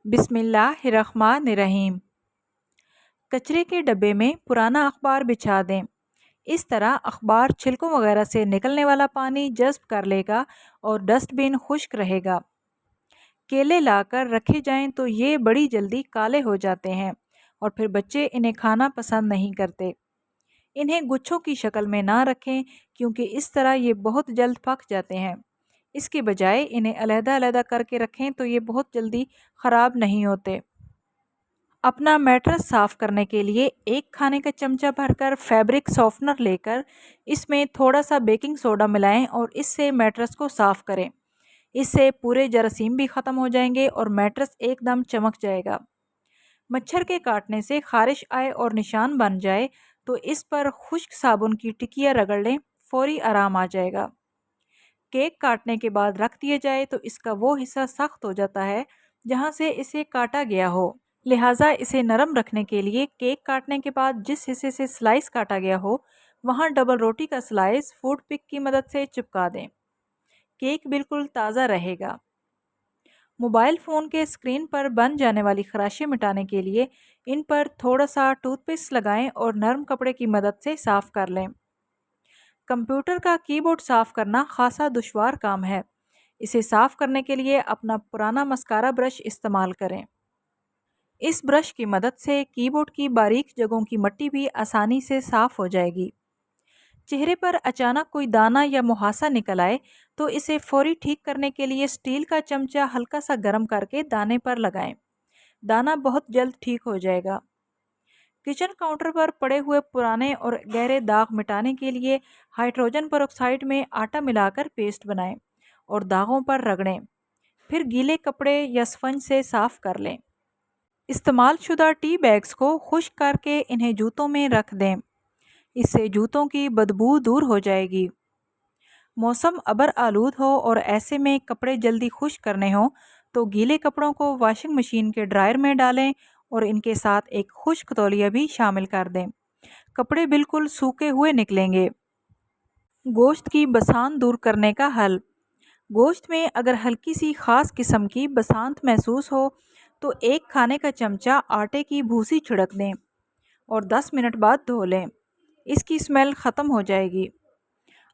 बिस्मिल्लाहिर्रहमानिर्रहीम। कचरे के डब्बे में पुराना अखबार बिछा दें। इस तरह अखबार छिलकों वगैरह से निकलने वाला पानी जज़्ब कर लेगा और डस्टबिन खुश्क रहेगा। केले लाकर रखे जाएं तो ये बड़ी जल्दी काले हो जाते हैं और फिर बच्चे इन्हें खाना पसंद नहीं करते। इन्हें गुच्छों की शक्ल में ना रखें क्योंकि इस तरह ये बहुत जल्द पक जाते हैं। इसके बजाय इन्हें अलग-अलग करके रखें तो ये बहुत जल्दी ख़राब नहीं होते। अपना मैट्रेस साफ़ करने के लिए एक खाने का चमचा भरकर फैब्रिक सॉफ्टनर लेकर इसमें थोड़ा सा बेकिंग सोडा मिलाएं और इससे मैट्रेस को साफ़ करें। इससे पूरे जरासीम भी ख़त्म हो जाएंगे और मैट्रेस एकदम चमक जाएगा। मच्छर के काटने से खारिश आए और निशान बन जाए तो इस पर खुश्क साबुन की टिकिया रगड़ लें, फौरी आराम आ जाएगा। केक काटने के बाद रख दिया जाए तो इसका वो हिस्सा सख्त हो जाता है जहाँ से इसे काटा गया हो, लिहाजा इसे नरम रखने के लिए केक काटने के बाद जिस हिस्से से स्लाइस काटा गया हो वहाँ डबल रोटी का स्लाइस फूड पिक की मदद से चिपका दें। केक बिल्कुल ताज़ा रहेगा। मोबाइल फ़ोन के स्क्रीन पर बन जाने वाली खराशें मिटाने के लिए इन पर थोड़ा सा टूथपेस्ट लगाएं और नरम कपड़े की मदद से साफ़ कर लें। कंप्यूटर का कीबोर्ड साफ़ करना खासा दुश्वार काम है। इसे साफ़ करने के लिए अपना पुराना मस्कारा ब्रश इस्तेमाल करें। इस ब्रश की मदद से कीबोर्ड की बारीक जगहों की मट्टी भी आसानी से साफ़ हो जाएगी। चेहरे पर अचानक कोई दाना या मुहासा निकल आए तो इसे फौरी ठीक करने के लिए स्टील का चमचा हल्का सा गर्म करके दाने पर लगाएं। दाना बहुत जल्द ठीक हो जाएगा। किचन काउंटर पर पड़े हुए पुराने और गहरे दाग मिटाने के लिए हाइड्रोजन पेरोक्साइड में आटा मिलाकर पेस्ट बनाएं और दागों पर रगड़ें। फिर गीले कपड़े या स्पंज से साफ़ कर लें। इस्तेमाल शुदा टी बैग्स को खुश्क करके इन्हें जूतों में रख दें। इससे जूतों की बदबू दूर हो जाएगी। मौसम अबर आलूद हो और ऐसे में कपड़े जल्दी खुश्क करने हो तो गीले कपड़ों को वॉशिंग मशीन के ड्रायर में डालें और इनके साथ एक खुश्क तौलिया भी शामिल कर दें। कपड़े बिल्कुल सूखे हुए निकलेंगे। गोश्त की बसांत दूर करने का हल। गोश्त में अगर हल्की सी ख़ास किस्म की बसांत महसूस हो तो एक खाने का चमचा आटे की भूसी छिड़क दें और 10 मिनट बाद धो लें। इसकी स्मेल ख़त्म हो जाएगी।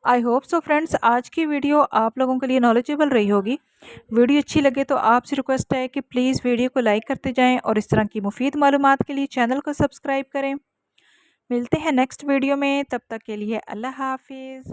आई होप सो फ्रेंड्स, आज की वीडियो आप लोगों के लिए नॉलेजेबल रही होगी। वीडियो अच्छी लगे तो आपसे रिक्वेस्ट है कि प्लीज़ वीडियो को लाइक करते जाएं और इस तरह की मुफीद मालूमात के लिए चैनल को सब्सक्राइब करें। मिलते हैं नेक्स्ट वीडियो में, तब तक के लिए अल्लाह हाफिज़।